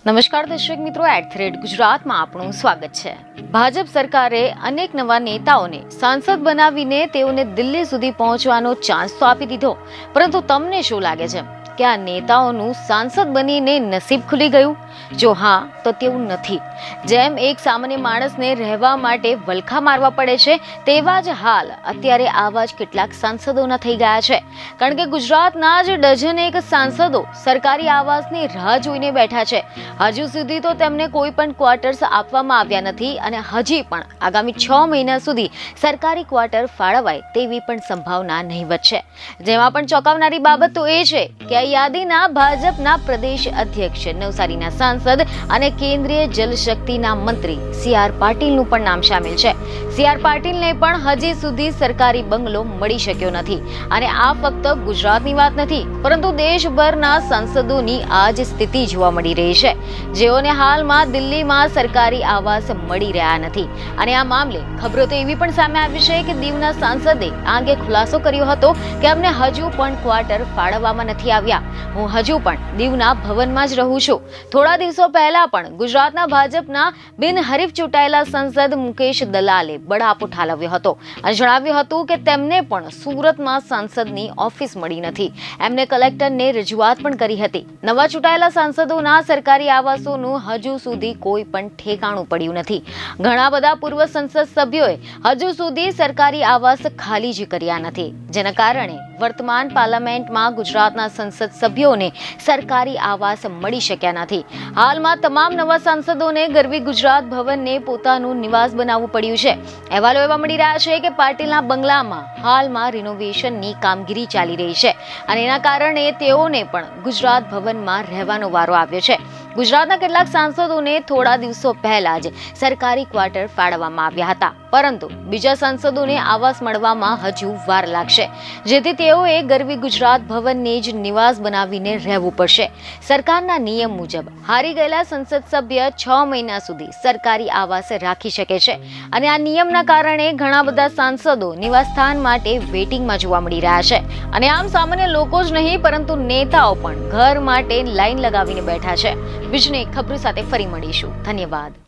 નમસ્કાર દર્શક મિત્રો, @ગુજરાતમાં આપનું સ્વાગત છે। ભાજપ સરકારે અનેક નવા નેતાઓને સાંસદ બનાવીને તેઓને દિલ્હી સુધી પહોંચવાનો ચાન્સ તો આપી દીધો, પરંતુ તમને શું લાગે છે કે આ નેતાઓનું સાંસદ બનીને નસીબ ખુલી ગયું? જો હા, તો તેવું નથી। જેમ એક સામાન્ય માણસને રહેવા માટે વલખા મારવા પડે છે, તેવા જ હાલ અત્યારે આવા જ કેટલાક સાંસદોના થઈ ગયા છે। કારણ કે ગુજરાતના જ ડઝનેક સાંસદો સરકારી આવાસની રાહ જોઈને બેઠા છે। હજુ સુધી તો તેમને કોઈ પણ ક્વાર્ટર્સ આપવામાં આવ્યા નથી અને હજી પણ આગામી 6 મહિના સુધી સરકારી ક્વાર્ટર ફાળવાય તેવી પણ સંભાવના નહીવત છે। જેમાં પણ ચોંકાવનારી બાબત તો એ છે કે આ યાદીના ભાજપના પ્રદેશ અધ્યક્ષ, નવસારીના સાંસદ અને કેન્દ્રીય જલશક્તિના મંત્રી CR પાટીલનું પણ નામ સામેલ છે। CR પાટીલને પણ હજી સુધી સરકારી બંગલો મળી શક્યો નથી અને આ ફક્ત ગુજરાતની વાત નથી, પરંતુ દેશભરના સાંસદોની આ જ સ્થિતિ જોવા મળી રહી છે, જેઓને હાલમાં દિલ્હીમાં સરકારી આવાસ મળી રહ્યા નથી। અને આ મામલે ખબરો તો એવી પણ સામે આવી છે કે દીવના સાંસદે આ અંગે ખુલાસો કર્યો હતો કે અમને હજુ પણ ક્વાર્ટર ફાળવવામાં નથી આવ્યા। હું હજુ પણ દીવના ભવનમાં જ રહું છું। થોડા દિવસો પહેલા પણ ગુજરાતના ભાજપના બિનહરીફ ચૂંટાયેલા સાંસદ મુકેશ દલાલે બળાપો ઠાલવ્યો હતો અને જણાવ્યું હતું કે તેમને પણ સુરતમાં સાંસદની ઓફિસ મળી નથી। એમને કલેક્ટરને રજૂઆત પણ કરી હતી। નવા ચૂંટાયેલા સાંસદોના સરકારી આવાસોનું હજુ સુધી કોઈ પણ ઠેકાણું પડ્યું નથી। ઘણા બધા પૂર્વ સંસદ સભ્યોએ હજુ સુધી સરકારી આવાસ ખાલી જ કર્યા નથી, જેના કારણે વર્તમાન પાર્લામેન્ટમાં ગુજરાતના સંસદ સભ્યોને સરકારી આવાસ મળી શક્યા નથી। હાલમાં તમામ નવા સાંસદોને ગરવી ગુજરાત ભવનને પોતાનું નિવાસ બનાવવું પડ્યું છે। અહેવાલો એવા મળી રહ્યા છે કે પાટીલના બંગલામાં હાલમાં રિનોવેશનની કામગીરી ચાલી રહી છે અને એના કારણે તેઓને પણ ગુજરાત ભવનમાં રહેવાનો વારો આવ્યો છે। ગુજરાતના કેટલાક સાંસદોને થોડા દિવસો પહેલા જ સરકારી ક્વાર્ટર ફાળવવામાં આવ્યા હતા, પરંતુ બીજા સાંસદોને આવાસ મળવામાં હજુ વાર લાગશે, જેથી તેઓએ ગરવી ગુજરાત ભવનને જ નિવાસ બનાવીને રહેવું પડશે। સરકારના નિયમ મુજબ હારી ગયેલા સંસદ સભ્ય 6 મહિના સુધી સરકારી આવાસ રાખી શકે છે અને આ નિયમના કારણે ઘણા બધા સાંસદો નિવાસસ્થાન માટે વેટિંગમાં જોવા મળી રહ્યા છે અને આમ સામાન્ય લોકો જ નહીં, પરંતુ નેતાઓ પણ ઘર માટે લાઈન લગાવીને બેઠા છે। બીજને ખબરો સાથે ફરી મળીશું। ધન્યવાદ।